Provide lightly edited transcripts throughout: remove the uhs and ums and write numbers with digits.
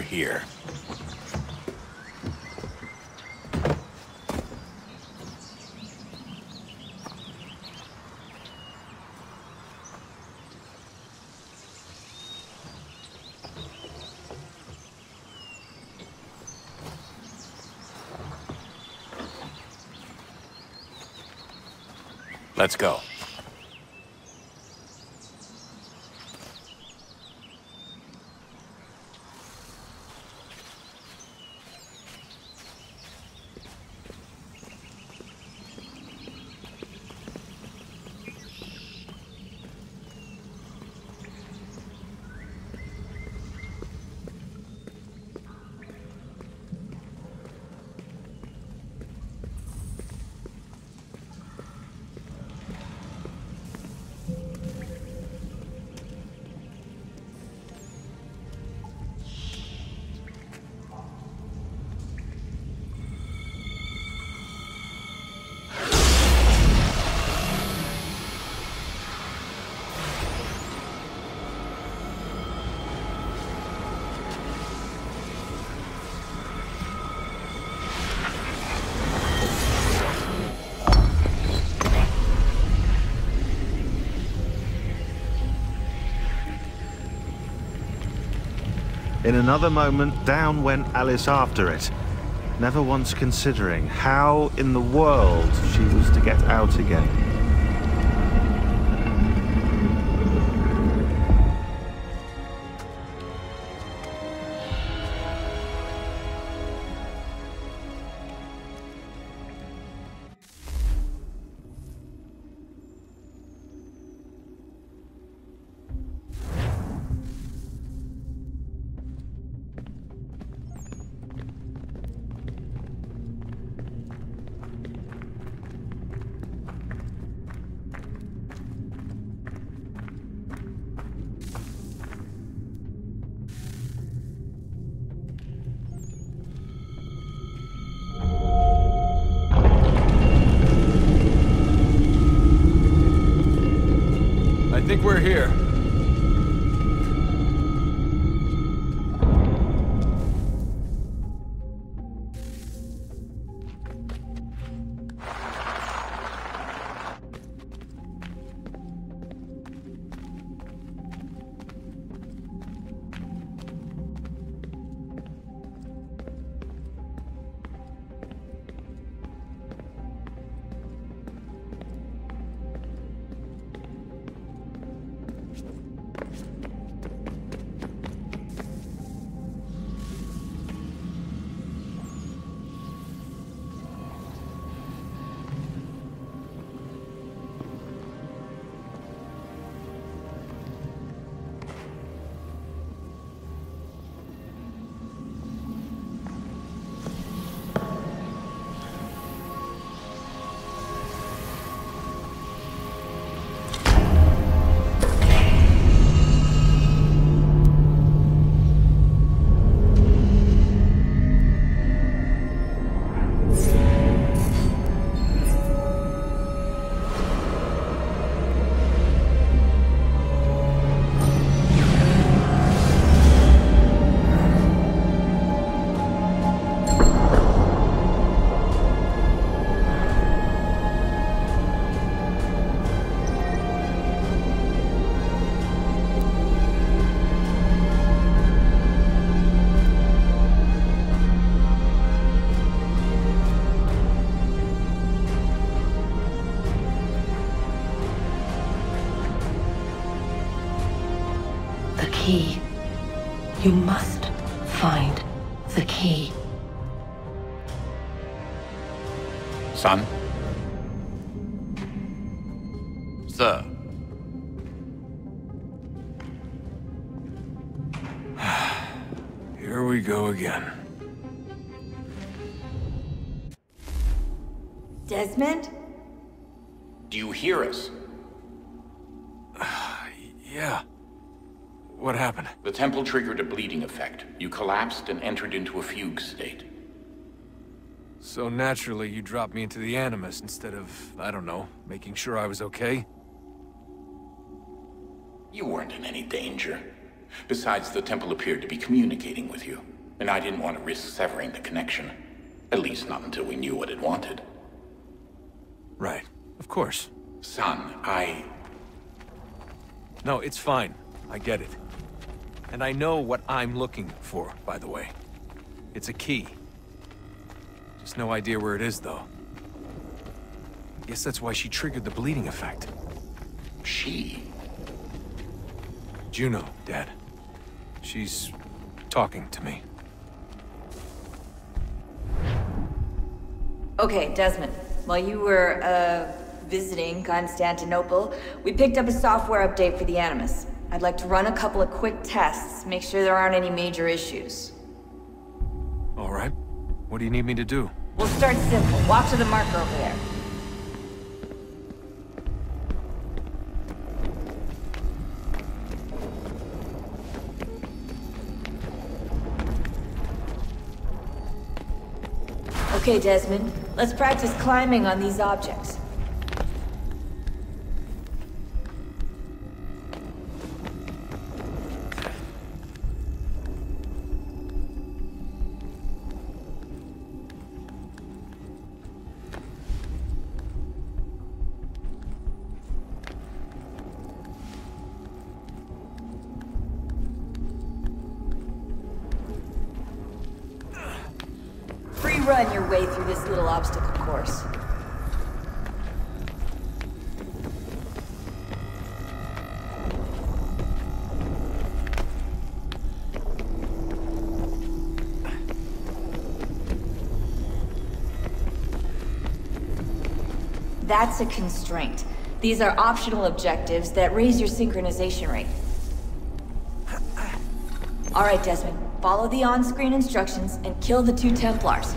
here. Let's go. In another moment, down went Alice after it, never once considering how in the world she was to get out again. I think we're here. Key. You must find the key. Son? Sir? Here we go again. Desmond? Do you hear us? Yeah. What happened? The temple triggered a bleeding effect. You collapsed and entered into a fugue state. So naturally, you dropped me into the Animus instead of, I don't know, making sure I was okay? You weren't in any danger. Besides, the temple appeared to be communicating with you. and I didn't want to risk severing the connection. At least not until we knew what it wanted. Right. Of course. Son, No, it's fine. I get it. And I know what I'm looking for, by the way. It's a key. Just no idea where it is, though. Guess that's why she triggered the bleeding effect. She? Juno, Dad. She's talking to me. Okay, Desmond. While you were, visiting Constantinople, we picked up a software update for the Animus. I'd like to run a couple of quick tests, make sure there aren't any major issues. All right. What do you need me to do? We'll start simple. Walk to the marker over there. Okay, Desmond. Let's practice climbing on these objects. Run your way through this little obstacle course. That's a constraint. These are optional objectives that raise your synchronization rate. All right, Desmond. Follow the on-screen instructions and kill the 2 Templars.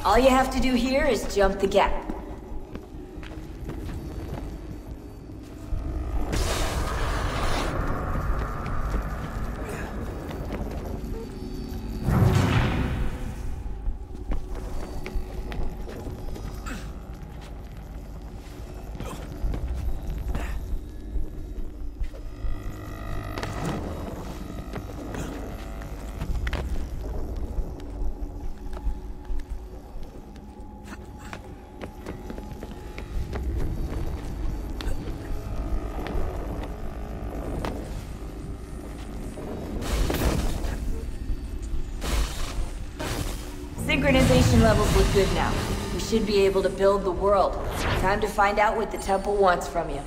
All you have to do here is jump the gap. Synchronization levels look good now. We should be able to build the world. Time to find out what the temple wants from you.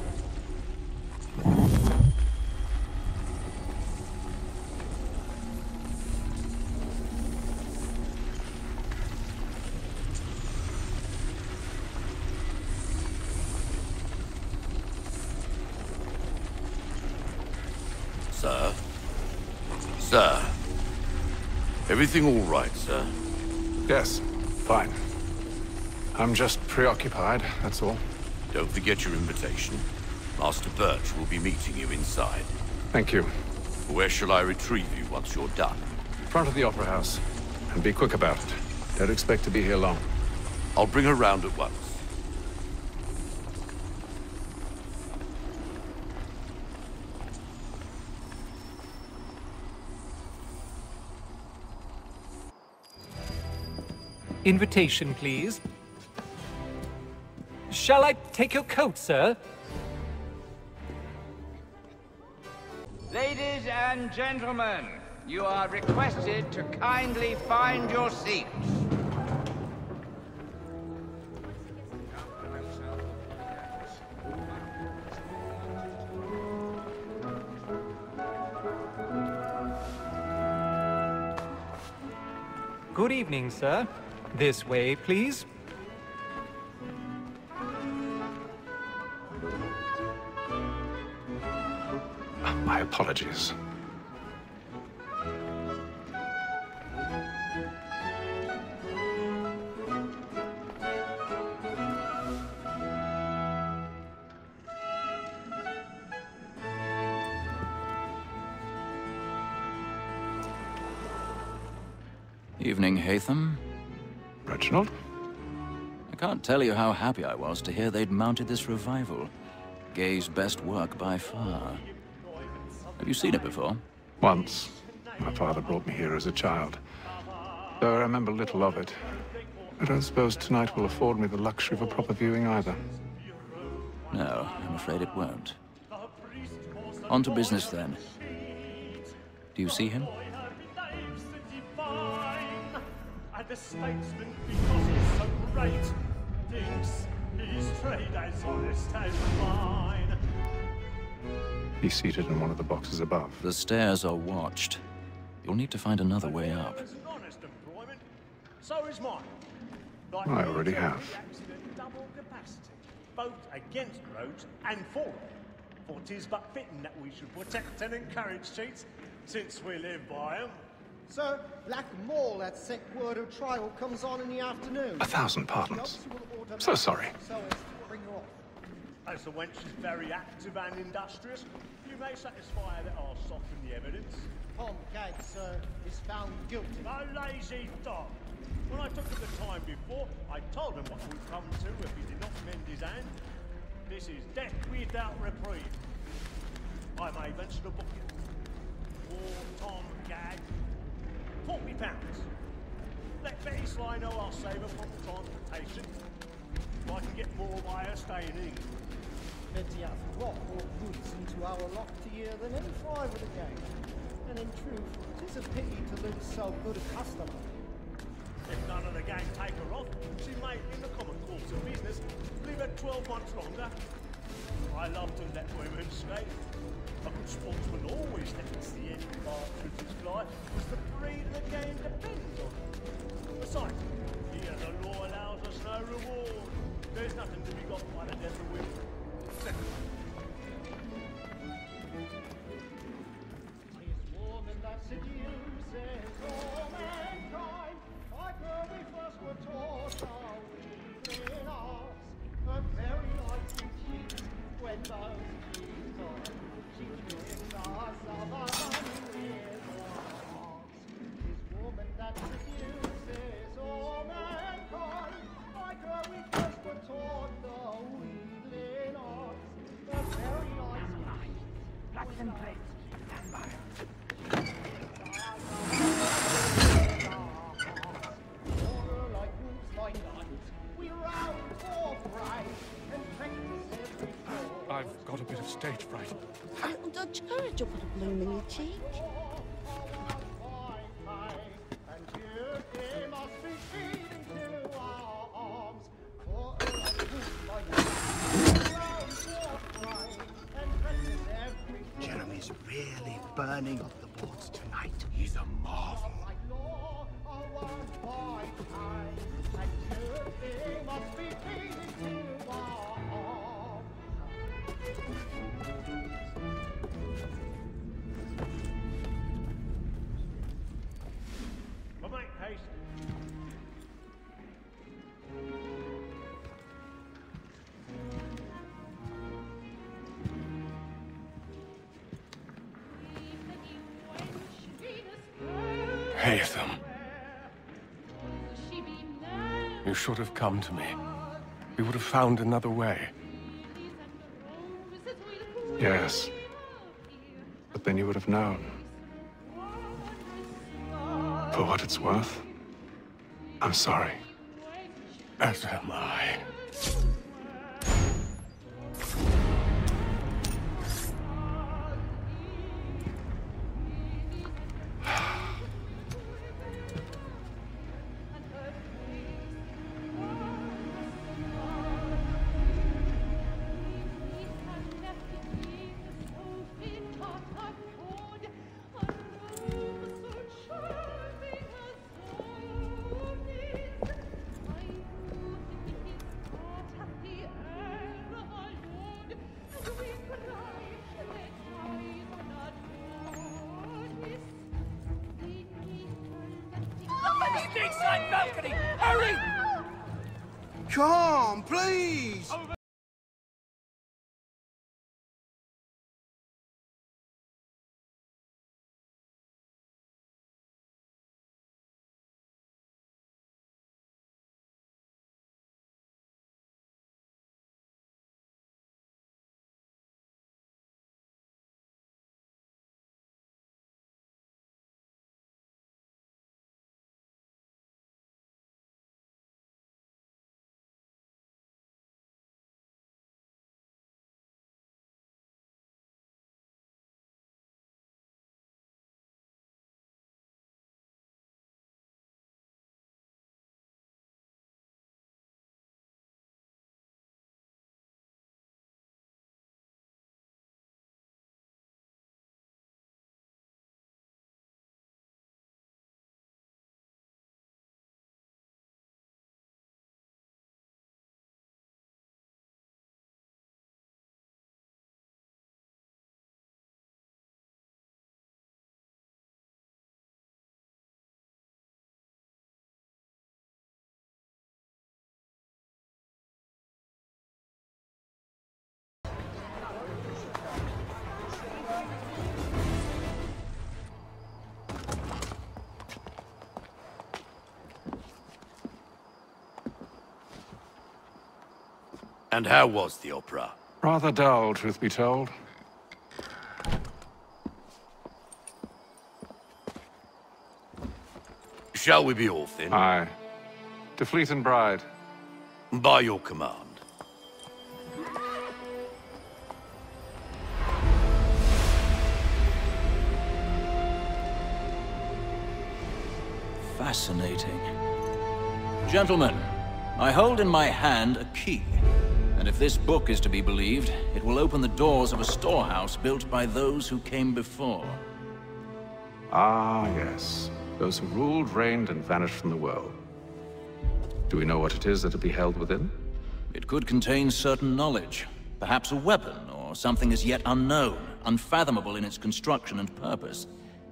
Sir? Sir? Everything all right, sir? Yes, fine. I'm just preoccupied, that's all. Don't forget your invitation. Master Birch will be meeting you inside. Thank you. Where shall I retrieve you once you're done? Front of the Opera House. And be quick about it. Don't expect to be here long. I'll bring her round at once. Invitation, please. Shall I take your coat, sir? Ladies and gentlemen, you are requested to kindly find your seats. Good evening, sir. This way, please. My apologies. Evening, Hatham. Reginald? I can't tell you how happy I was to hear they'd mounted this revival. Gay's best work by far. Have you seen it before? Once. My father brought me here as a child. Though I remember little of it. I don't suppose tonight will afford me the luxury of a proper viewing either. No, I'm afraid it won't. On to business then. Do you see him? The statesman, because he's so great, thinks his trade as honest as mine. He's seated in one of the boxes above. The stairs are watched. You'll need to find another way up. It's an honest employment. So is mine. Like I already have. Double capacity, both against roads and for them. For 'tis but fitting that we should protect and encourage cheats, since we live by them. Sir, Black Mall, that sick word of trial comes on in the afternoon. 1,000 pardons. So sorry. So as to bring her off. As the wench is very active and industrious, you may satisfy that I'll soften the evidence. Tom Gag, sir, is found guilty. A lazy dog. When I took him the time before, I told him what would come to if he did not mend his hand. This is death without reprieve. I may venture to book it. For Tom Gag, £40. Let Betty Sly know I'll save her from transportation. If I can get more by her staying in. Betty hath brought more goods into our locked year than any fly with a gang. And in truth, 'tis a pity to lose so good a customer. If none of the gang take her off, she may, in the common course of business, leave her 12 months longer. I love to let women skate. A good sportsman always thinks the end of partridge's fly, because the breed of the game depends on it. Besides, here the law allows us no reward. There's nothing to be got by the death of women. Tis woman that seduces all mankind. Like her we first were taught our weakling arts. But very like to cheat when those cheats on. She tricks us of our unreal arts. Tis woman that seduces all mankind. Like her we first were taught the weakling arts. But very like to cheat. Blacks and plates, stand by. I've got a bit of stage fright. Don't you courage, you'll put a bloom in your cheek. Jeremy's really burning up the boards tonight. He's a marvel. But make haste. Haytham. You should have come to me. We would have found another way. Yes. But then you would have known. For what it's worth, I'm sorry. As am I. Balcony! Hurry! Come, please! And how was the opera? Rather dull, truth be told. Shall we be off then? Aye. To Fleet and Bride. By your command. Fascinating. Gentlemen, I hold in my hand a key. And if this book is to be believed, it will open the doors of a storehouse built by those who came before. Ah, yes. Those who ruled, reigned, and vanished from the world. Do we know what it is that will be held within? It could contain certain knowledge. Perhaps a weapon, or something as yet unknown, unfathomable in its construction and purpose.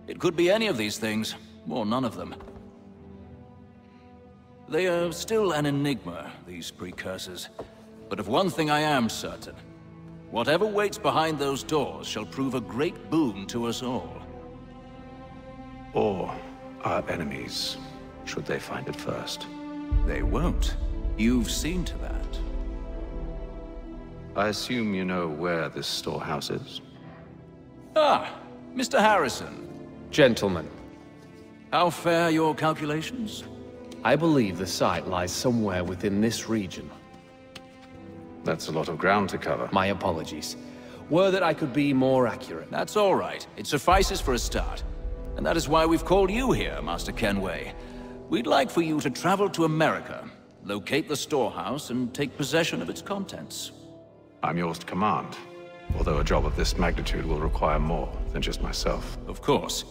It could be any of these things, or none of them. They are still an enigma, these precursors. But of one thing I am certain. Whatever waits behind those doors shall prove a great boon to us all. Or our enemies, should they find it first. They won't. You've seen to that. I assume you know where this storehouse is? Ah, Mr. Harrison. Gentlemen. How fare your calculations? I believe the site lies somewhere within this region. That's a lot of ground to cover. My apologies. Were that I could be more accurate. That's all right. It suffices for a start. And that is why we've called you here, Master Kenway. We'd like for you to travel to America, locate the storehouse, and take possession of its contents. I'm yours to command, although a job of this magnitude will require more than just myself. Of course.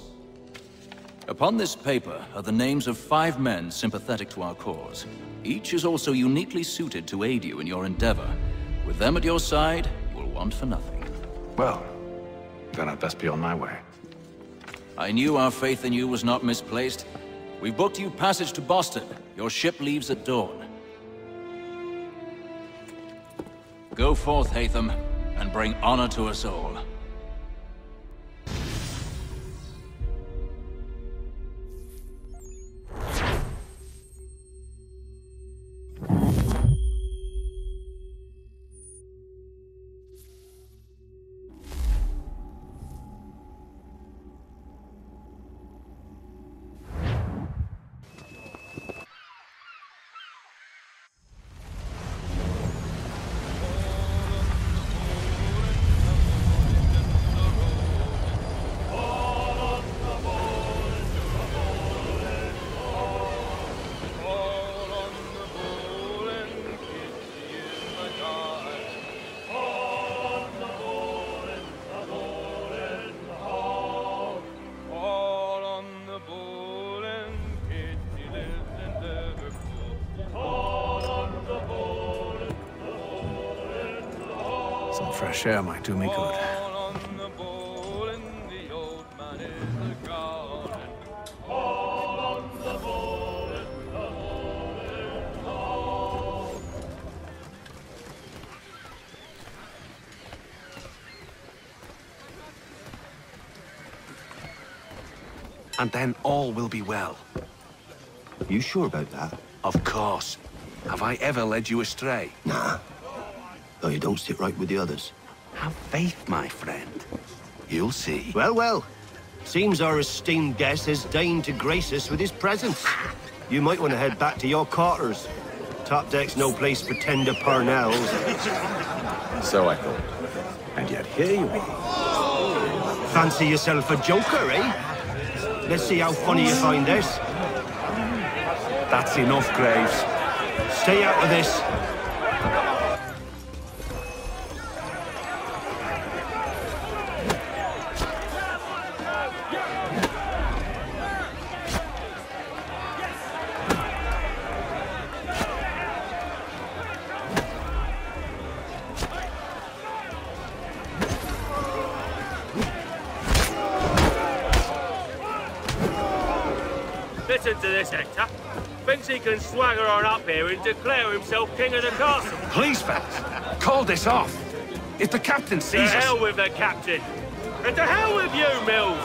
Upon this paper are the names of 5 men sympathetic to our cause. Each is also uniquely suited to aid you in your endeavor. With them at your side, you will want for nothing. Well, then I'd best be on my way. I knew our faith in you was not misplaced. We've booked you passage to Boston. Your ship leaves at dawn. Go forth, Hatham, and bring honor to us all. Some fresh air might do me good. And then all will be well. You sure about that? Of course. Have I ever led you astray? Nah. Though you don't sit right with the others. Have faith, my friend. You'll see. Well, well. Seems our esteemed guest has deigned to grace us with his presence. You might want to head back to your quarters. Top deck's no place for tender parnells. So I thought. And yet here you are. Fancy yourself a joker, eh? Let's see how funny you find this. That's enough, Graves. Stay out of this. Listen to this, Hector. Thinks he can swagger on up here and declare himself king of the castle. Please, fellas, call this off. If the captain sees us... To hell with the captain. And to hell with you, Mills.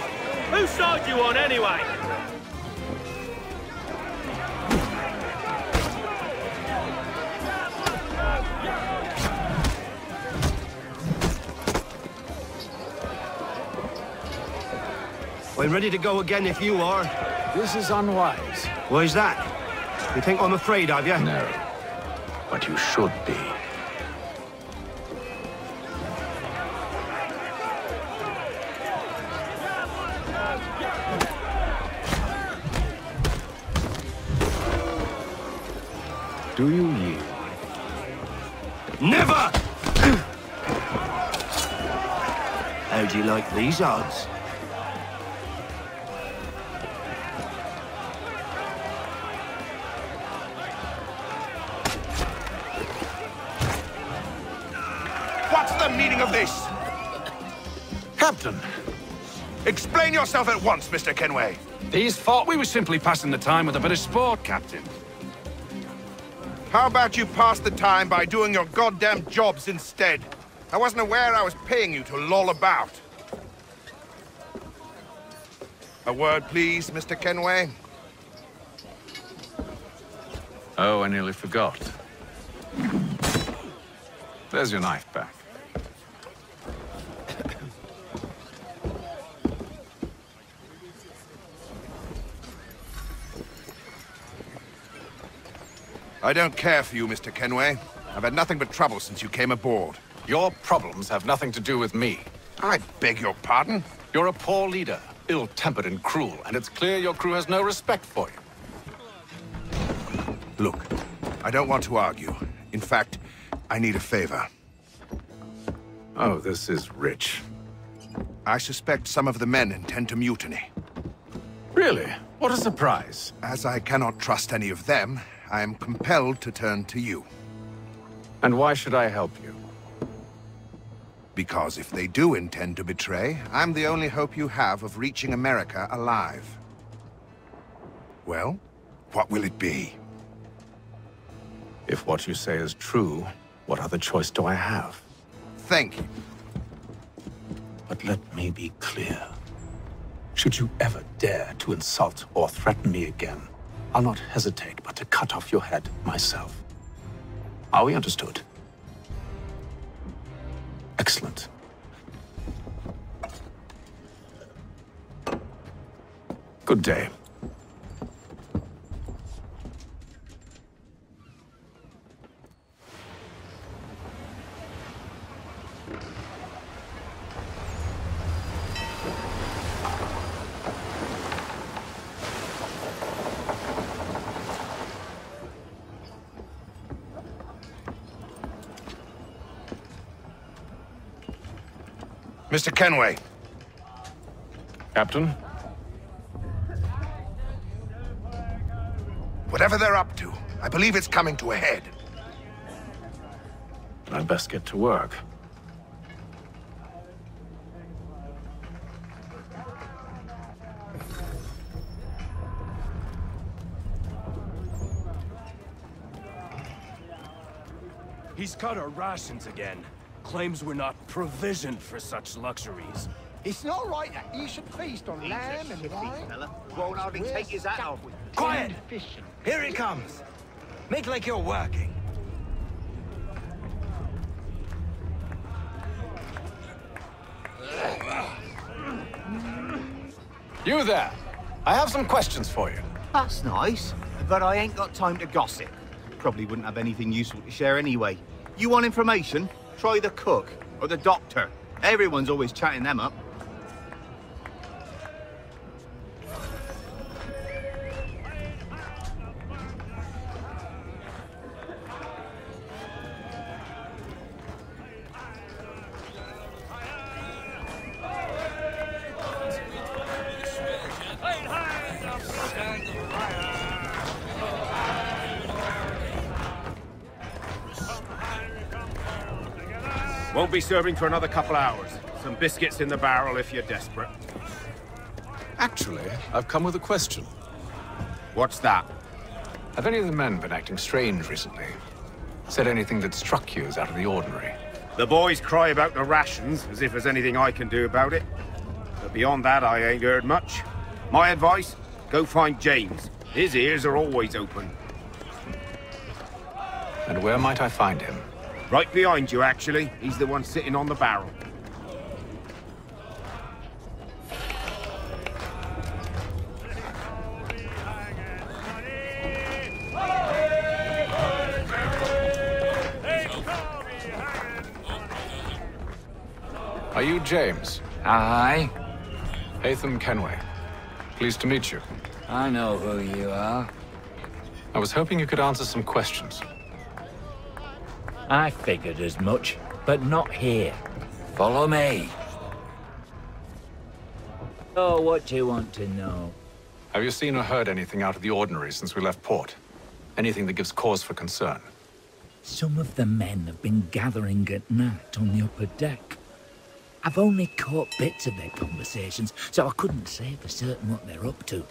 Whose side you on, anyway? I'm ready to go again if you are. This is unwise. Why's that? You think I'm afraid of you? No. But you should be. Do you yield? Never! How do you like these odds? What's the meaning of this? Captain! Explain yourself at once, Mr. Kenway. These thought we were simply passing the time with a bit of sport, Captain. How about you pass the time by doing your goddamn jobs instead? I wasn't aware I was paying you to loll about. A word, please, Mr. Kenway. Oh, I nearly forgot. There's your knife back. I don't care for you, Mr. Kenway. I've had nothing but trouble since you came aboard. Your problems have nothing to do with me. I beg your pardon? You're a poor leader, ill-tempered and cruel, and it's clear your crew has no respect for you. Look, I don't want to argue. In fact, I need a favor. Oh, this is rich. I suspect some of the men intend to mutiny. Really? What a surprise. As I cannot trust any of them, I am compelled to turn to you. And why should I help you? Because if they do intend to betray, I'm the only hope you have of reaching America alive. Well, what will it be? If what you say is true, what other choice do I have? Thank you. But let me be clear. Should you ever dare to insult or threaten me again, I'll not hesitate but to cut off your head myself. Are we understood? Excellent. Good day. Mr. Kenway. Captain? Whatever they're up to, I believe it's coming to a head. I'd best get to work. He's cut our rations again. Claims we're not provisioned for such luxuries. It's not right that you should feast on lamb and wine. Won't hardly take his hat off. Quiet! Here he comes. Make like you're working. You there! I have some questions for you. That's nice, but I ain't got time to gossip. Probably wouldn't have anything useful to share anyway. You want information? Try the cook or the doctor. Everyone's always chatting them up. Won't be serving for another couple hours. Some biscuits in the barrel if you're desperate. Actually, I've come with a question. What's that? Have any of the men been acting strange recently? Said anything that struck you as out of the ordinary? The boys cry about the rations, as if there's anything I can do about it. But beyond that, I ain't heard much. My advice? Go find James. His ears are always open. And where might I find him? Right behind you, actually. He's the one sitting on the barrel. Are you James? Aye. Hatham Kenway. Pleased to meet you. I know who you are. I was hoping you could answer some questions. I figured as much, but not here. Follow me. Oh, what do you want to know? Have you seen or heard anything out of the ordinary since we left port? Anything that gives cause for concern? Some of the men have been gathering at night on the upper deck. I've only caught bits of their conversations, so I couldn't say for certain what they're up to.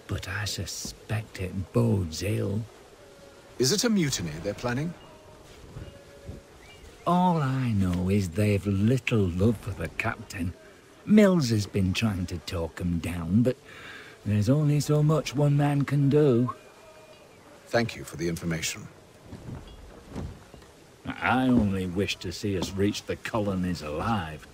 But I suspect it bodes ill. Is it a mutiny they're planning? All I know is they've little love for the captain. Mills has been trying to talk him down, but there's only so much one man can do. Thank you for the information. I only wish to see us reach the colonies alive.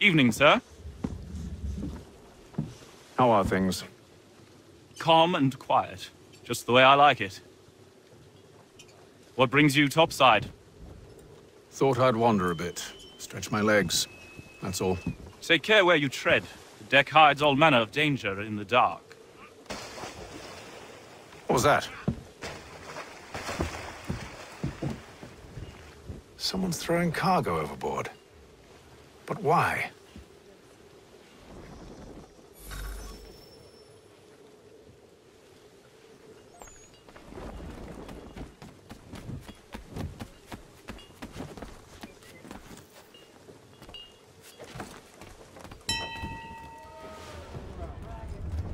Evening, sir. How are things? Calm and quiet. Just the way I like it. What brings you topside? Thought I'd wander a bit. Stretch my legs. That's all. Take care where you tread. The deck hides all manner of danger in the dark. What was that? Someone's throwing cargo overboard. But why?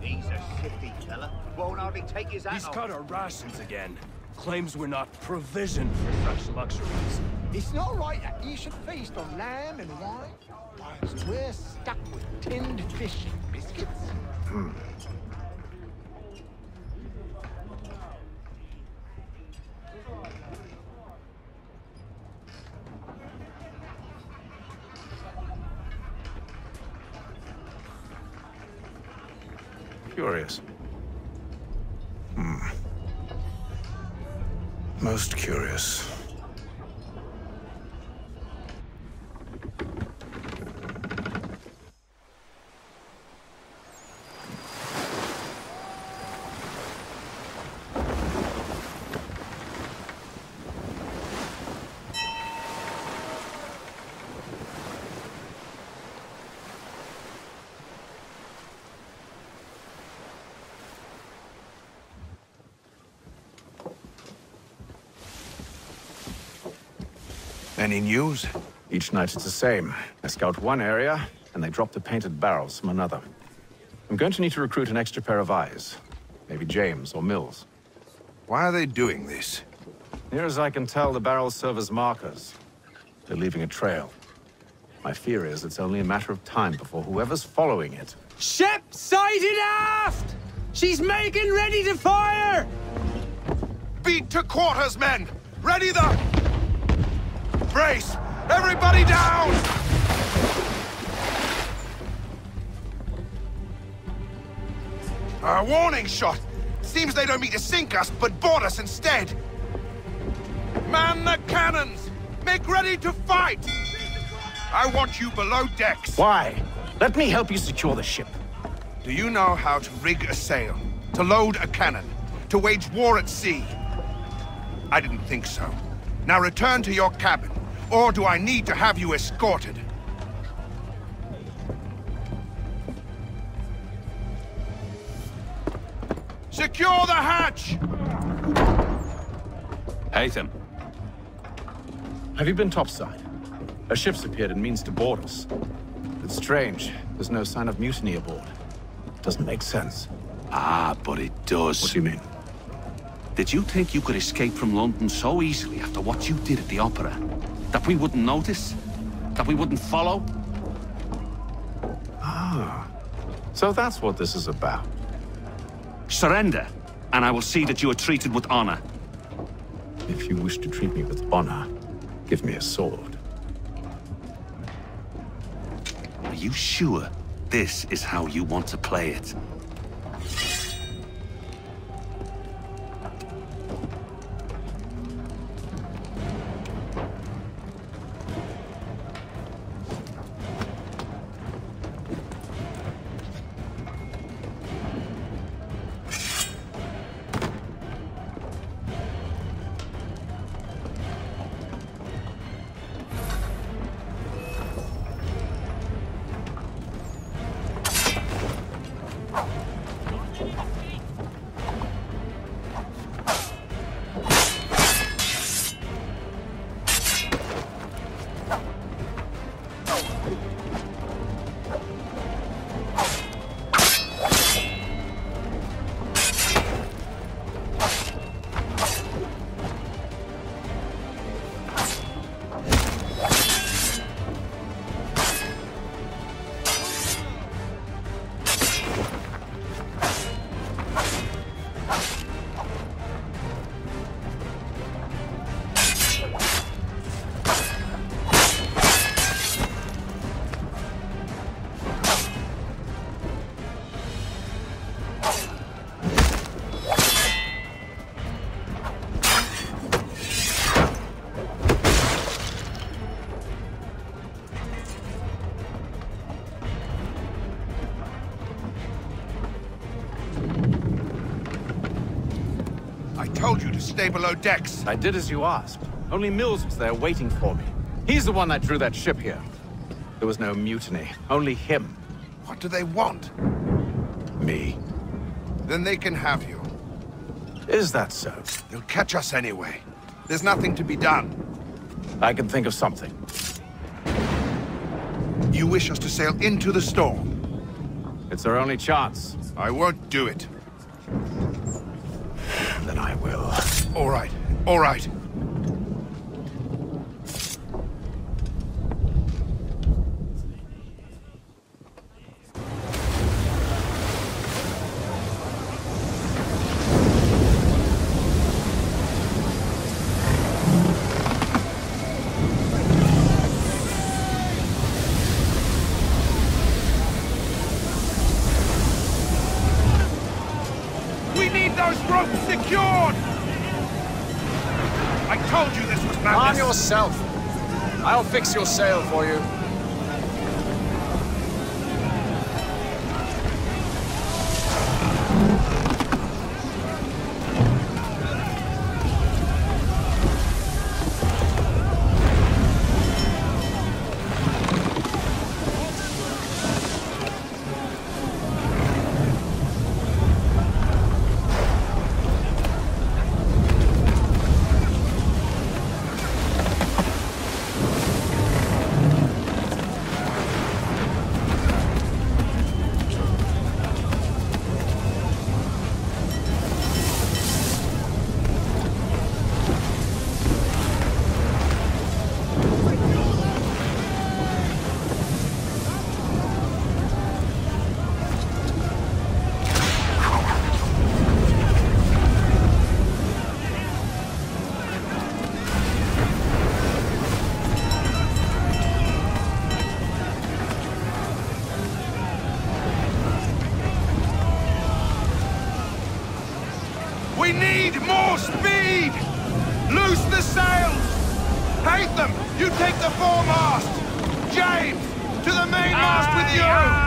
He's a shifty teller. Won't hardly take his hat He's off. cut our rations again. Claims we're not provisioned for such luxuries. It's not right that you should feast on lamb and wine, whilst we're stuck with tinned fish and biscuits. Curious. Most curious. Any news? Each night it's the same. I scout one area, and they drop the painted barrels from another. I'm going to need to recruit an extra pair of eyes. Maybe James or Mills. Why are they doing this? Near as I can tell, the barrels serve as markers. They're leaving a trail. My fear is it's only a matter of time before whoever's following it... Ship sighted aft! She's making ready to fire! Beat to quarters, men! Ready the... Brace! Everybody down! A warning shot! Seems they don't mean to sink us, but board us instead! Man the cannons! Make ready to fight! I want you below decks! Why? Let me help you secure the ship. Do you know how to rig a sail? To load a cannon? To wage war at sea? I didn't think so. Now return to your cabin. Or do I need to have you escorted? Secure the hatch! Hatham. Have you been topside? A ship's appeared and means to board us. It's strange. There's no sign of mutiny aboard. Doesn't make sense. Ah, but it does. What do you mean? Did you think you could escape from London so easily after what you did at the opera? That we wouldn't notice? That we wouldn't follow? Ah. So that's what this is about. Surrender, and I will see that you are treated with honor. If you wish to treat me with honor, give me a sword. Are you sure this is how you want to play it? I told you to stay below decks. I did as you asked. Only Mills was there waiting for me. He's the one that drew that ship here. There was no mutiny, only him. What do they want? Me. Then they can have you. Is that so? They'll catch us anyway. There's nothing to be done. I can think of something. You wish us to sail into the storm? It's our only chance. I won't do it. Then I will. All right, all right. We need those ropes secured! I told you this was madness! Arm yourself! I'll fix your sail for you. We need more speed! Loose the sails! Hate them! You take the foremast! James! To the mainmast with you!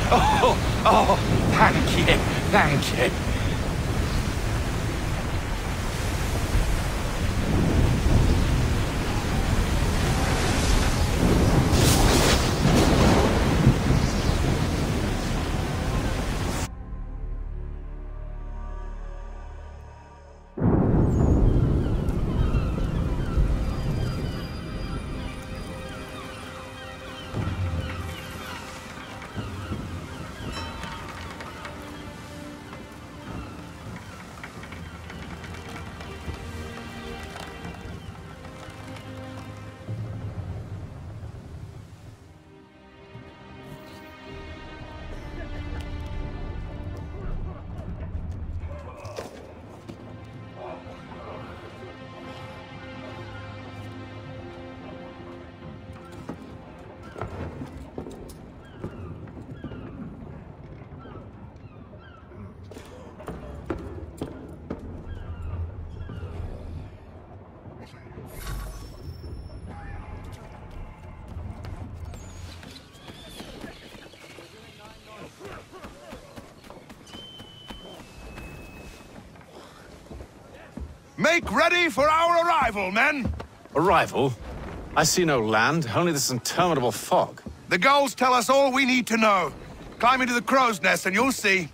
Oh, thank you, thank you. Make ready for our arrival, men! Arrival? I see no land, only this interminable fog. The gulls tell us all we need to know. Climb into the crow's nest and you'll see.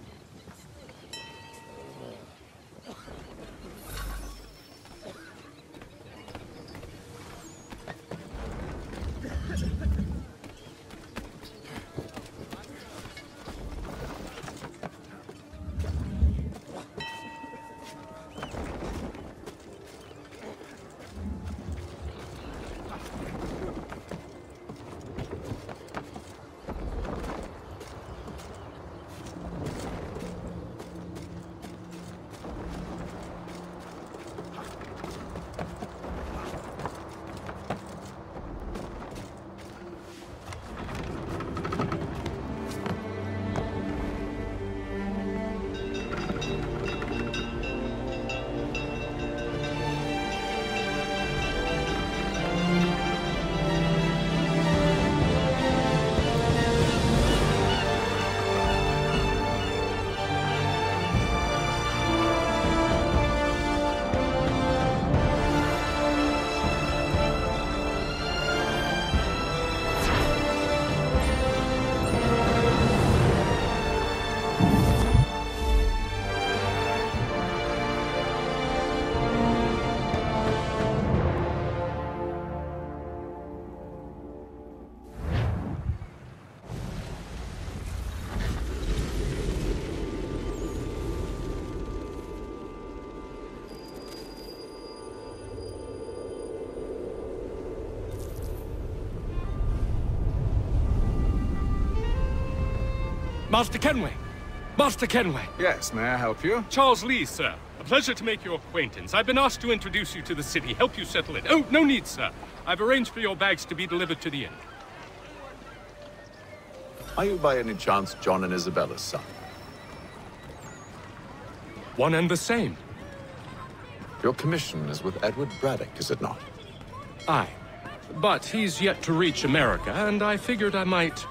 Master Kenway! Master Kenway! Yes, may I help you? Charles Lee, sir. A pleasure to make your acquaintance. I've been asked to introduce you to the city, help you settle it. Oh, no need, sir. I've arranged for your bags to be delivered to the inn. Are you by any chance John and Isabella's son? One and the same. Your commission is with Edward Braddock, is it not? Aye. But he's yet to reach America, and I figured I might...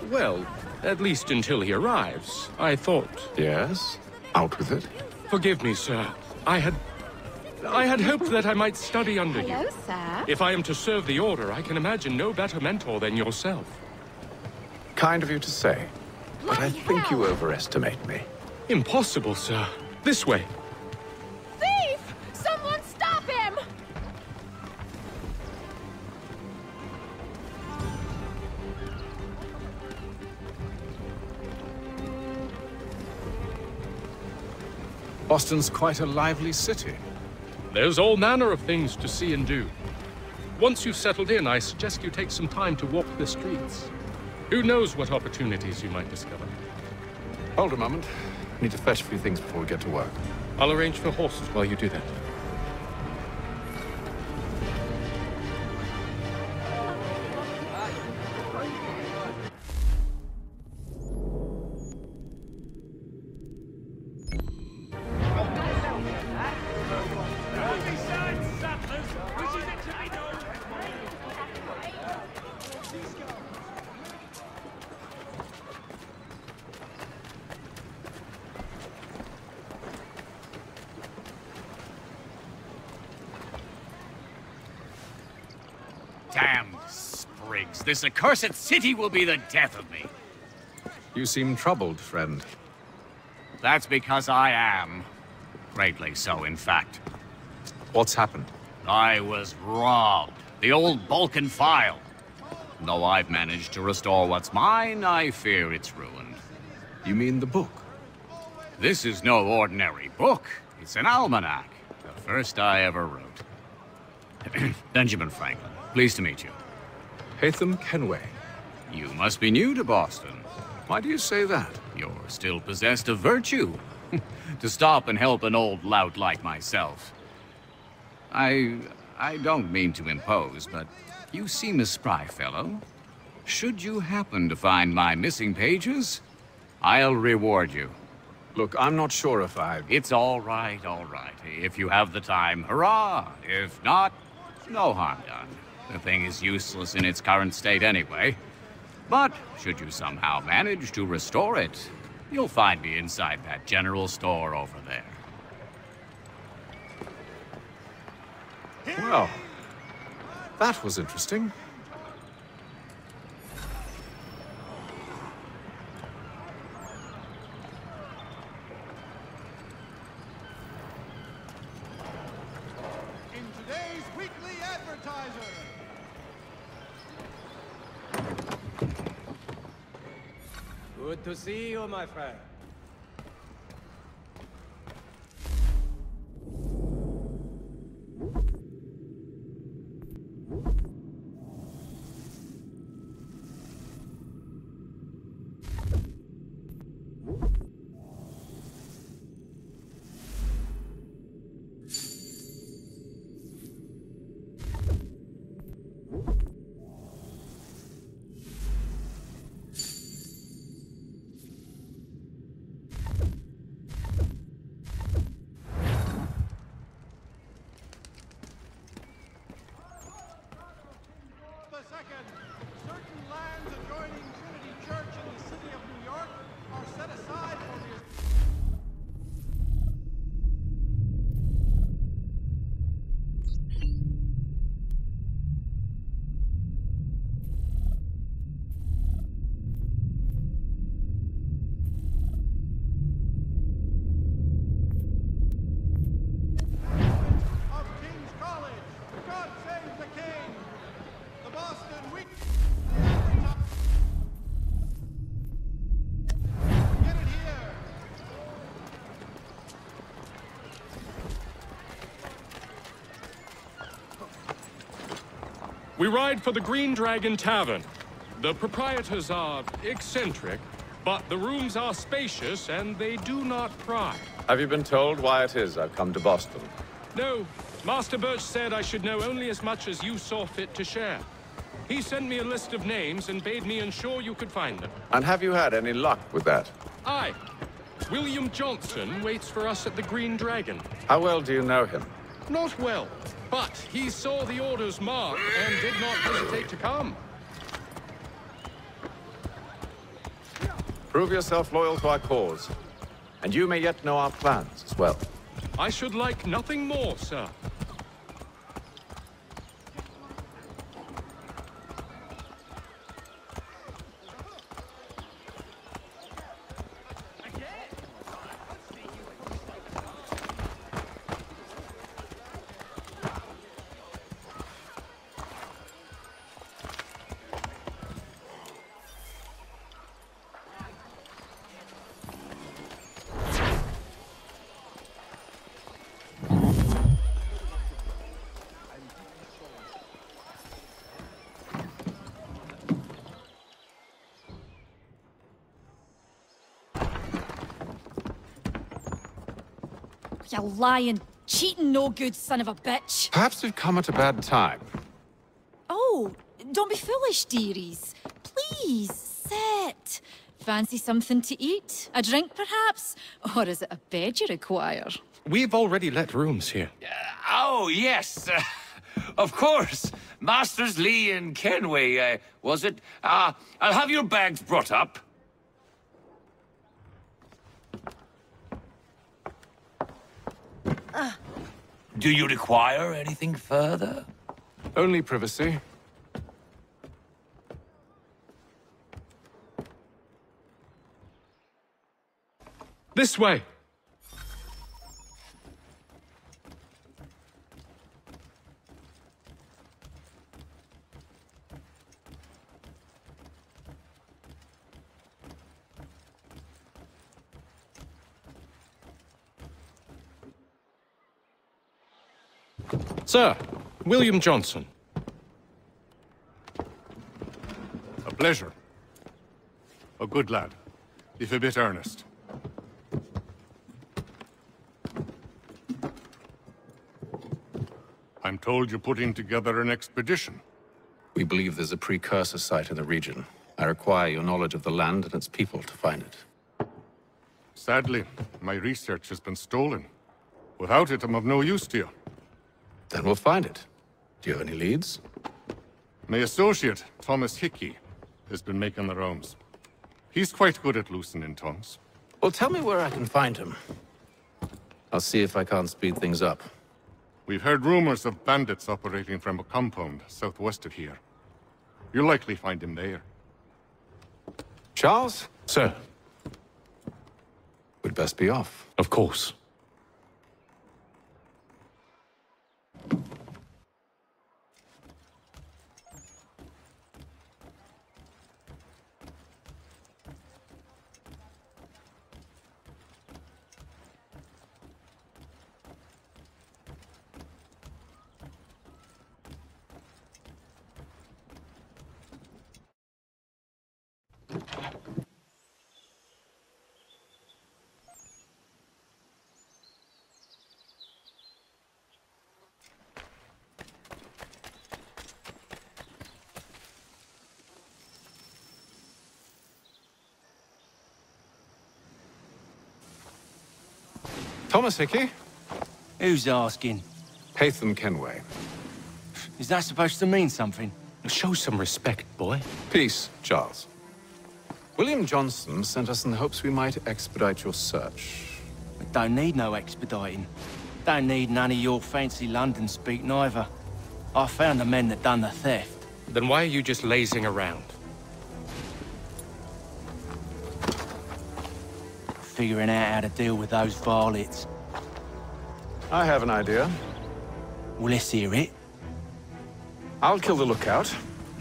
well, at least until he arrives, I thought... Yes? Out with it. Forgive me, sir. I had hoped that I might study under you. Hello, sir. If I am to serve the Order, I can imagine no better mentor than yourself. Kind of you to say, but I think you overestimate me. Impossible, sir. This way. Thief! Someone stop him! Boston's quite a lively city. There's all manner of things to see and do. Once you've settled in, I suggest you take some time to walk the streets. Who knows what opportunities you might discover? Hold a moment. I need to fetch a few things before we get to work. I'll arrange for horses while you do that. Damned sprigs. This accursed city will be the death of me. You seem troubled, friend. That's because I am. Greatly so, in fact. What's happened? I was robbed. The old Balkan file. Though I've managed to restore what's mine, I fear it's ruined. You mean the book? This is no ordinary book. It's an almanac. The first I ever wrote. Benjamin Franklin, pleased to meet you. Haytham Kenway. You must be new to Boston. Why do you say that? You're still possessed of virtue. To stop and help an old lout like myself. I don't mean to impose, but you seem a spry fellow. Should you happen to find my missing pages, I'll reward you. Look, I'm not sure if I... It's all right, all right. If you have the time, hurrah! If not, no harm done. The thing is useless in its current state anyway. But should you somehow manage to restore it, you'll find me inside that general store over there. Well, that was interesting. In today's weekly advertiser. Good to see you, my friend. Certain lands adjoining Trinity Church in the city of New York are set aside for the... of King's College. God save the King. The Boston Week. Get it here. We ride for the Green Dragon Tavern. The proprietors are eccentric, but the rooms are spacious and they do not pry. Have you been told why it is I've come to Boston? No, Master Birch said I should know only as much as you saw fit to share. He sent me a list of names and bade me ensure you could find them. And have you had any luck with that? Aye. William Johnson waits for us at the Green Dragon. How well do you know him? Not well, but he saw the orders marked and did not hesitate to come. Prove yourself loyal to our cause. And you may yet know our plans as well. I should like nothing more, sir. You lying, cheating, no good son of a bitch. Perhaps we've come at a bad time. Oh, don't be foolish, dearies. Please, sit. Fancy something to eat? A drink, perhaps? Or is it a bed you require? We've already let rooms here. Oh, yes. Of course. Masters Lee and Kenway, was it? I'll have your bags brought up. Do you require anything further? Only privacy. This way! Sir, William Johnson. A pleasure. A good lad, if a bit earnest. I'm told you're putting together an expedition. We believe there's a precursor site in the region. I require your knowledge of the land and its people to find it. Sadly, my research has been stolen. Without it, I'm of no use to you. Then we'll find it. Do you have any leads? My associate, Thomas Hickey, has been making the rounds. He's quite good at loosening tongues. Well, tell me where I can find him. I'll see if I can't speed things up. We've heard rumors of bandits operating from a compound southwest of here. You'll likely find him there. Charles? Sir. We'd best be off. Of course. Thomas Hickey? Who's asking? Haytham Kenway. Is that supposed to mean something? Show some respect, boy. Peace, Charles. William Johnson sent us in the hopes we might expedite your search. I don't need no expediting. Don't need none of your fancy London speak neither. I found the men that done the theft. Then why are you just lazing around? Figuring out how to deal with those varlets. I have an idea. Well, let's hear it. I'll kill the lookout.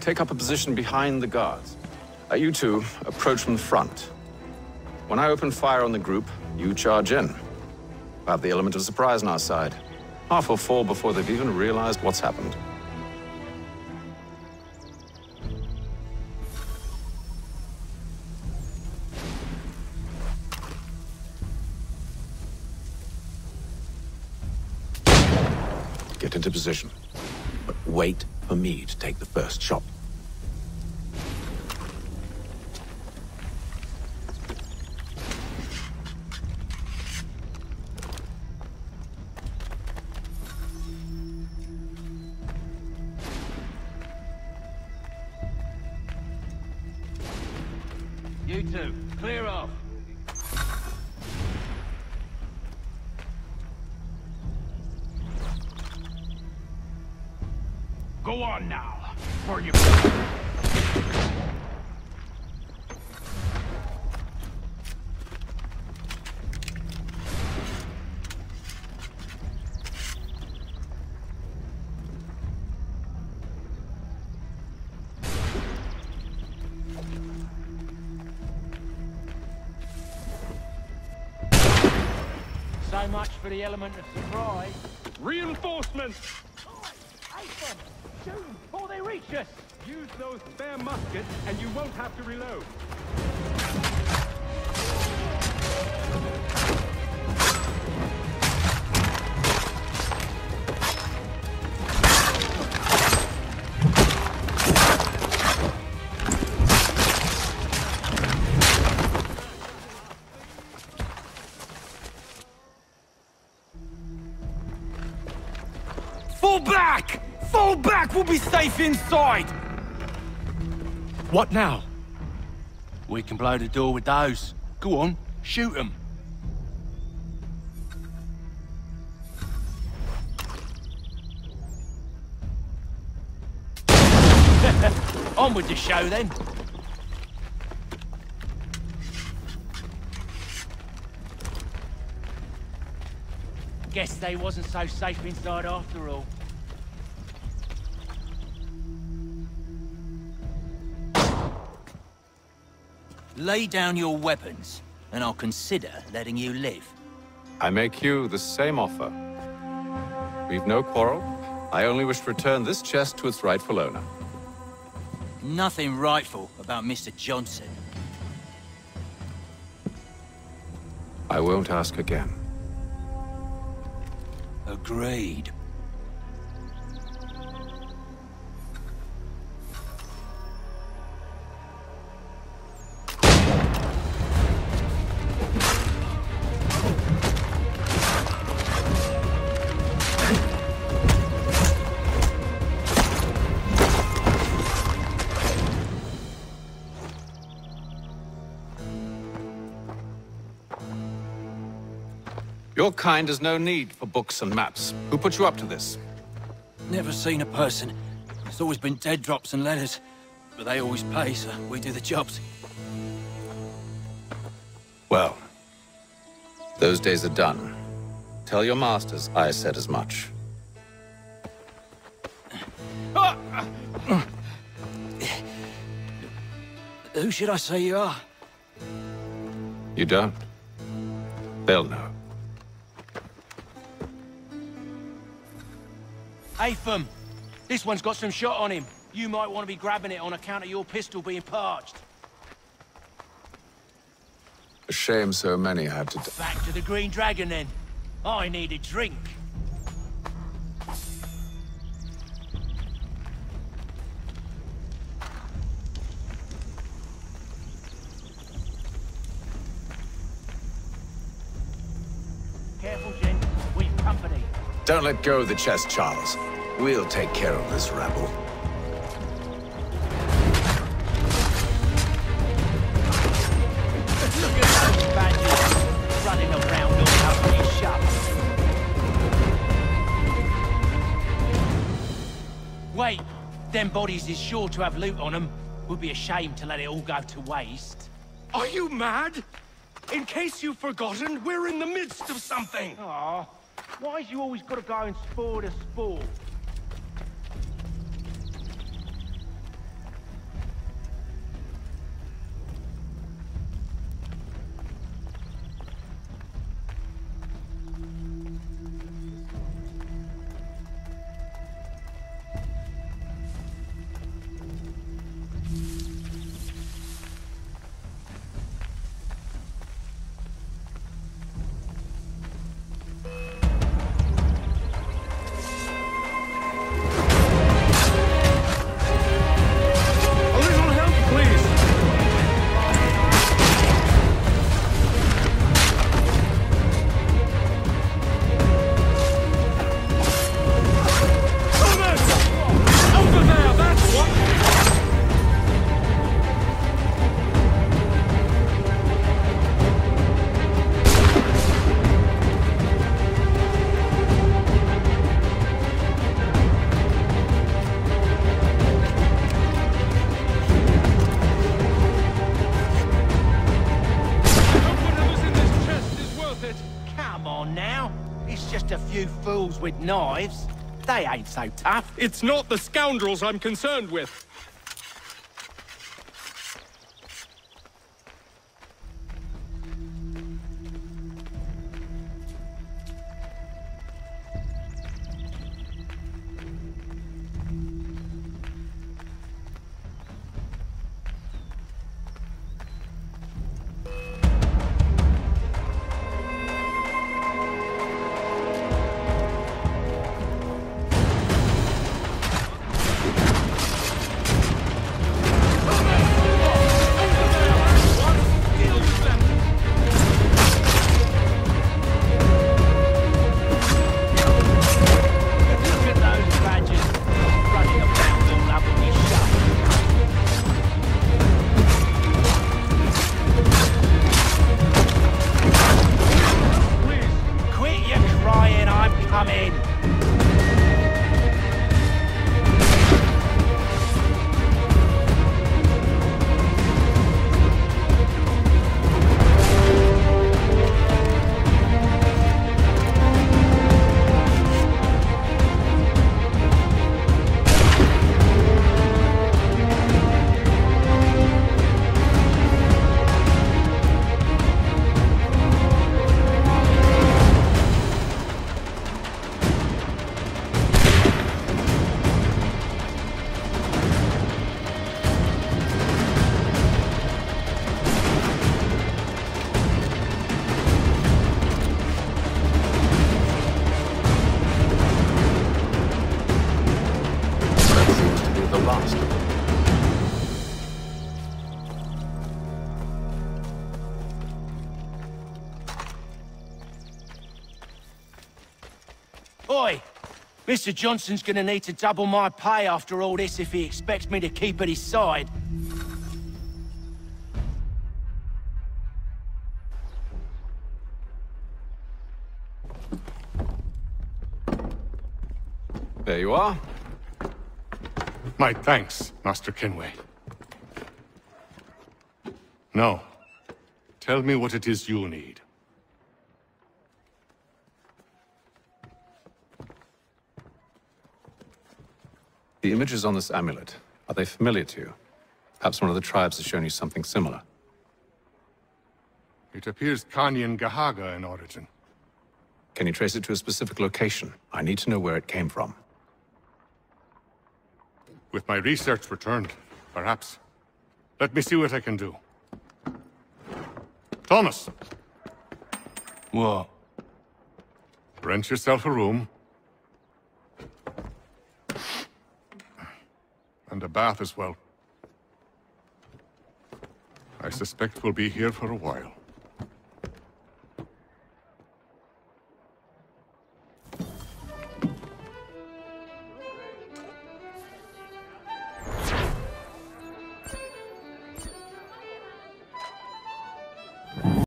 Take up a position behind the guards. You two approach from the front. When I open fire on the group, you charge in. We'll have the element of surprise on our side. Half will fall before they've even realized what's happened. Get into position, but wait for me to take the first shot. You two, clear off. Go on now, for you. So much for the element of surprise. Reinforcements! Shoot them before they reach us! Use those spare muskets and you won't have to reload. Fall back! Fall back! We'll be safe inside! What now? We can blow the door with those. Go on, shoot them. On with the show then. Guess they wasn't so safe inside after all. Lay down your weapons, and I'll consider letting you live. I make you the same offer. We've no quarrel. I only wish to return this chest to its rightful owner. Nothing rightful about Mr. Johnson. I won't ask again. Agreed. Your kind has no need for books and maps. Who put you up to this? Never seen a person. It's always been dead drops and letters. But they always pay, so we do the jobs. Well, those days are done. Tell your masters I said as much. Who should I say you are? You don't? They'll know. Atham, this one's got some shot on him. You might want to be grabbing it on account of your pistol being parched. A shame so many had to die. Back to the Green Dragon, then. I need a drink. Careful, gent. We've company. Don't let go of the chest, Charles. We'll take care of this rabble. Look at those badgers running around all over his shop. Wait, them bodies is sure to have loot on them. Would be a shame to let it all go to waste. Are you mad? In case you've forgotten, we're in the midst of something. Aw, why's you always gotta go and spoil the sport? With knives, they ain't so tough. It's not the scoundrels I'm concerned with. Oi! Mr. Johnson's gonna need to double my pay after all this if he expects me to keep at his side. There you are. My thanks, Master Kenway. Now, tell me what it is you need. The images on this amulet, are they familiar to you? Perhaps one of the tribes has shown you something similar. It appears Kanyan Gahaga in origin. Can you trace it to a specific location? I need to know where it came from. With my research returned, perhaps. Let me see what I can do. Thomas! What? Rent yourself a room. And a bath as well. I suspect we'll be here for a while.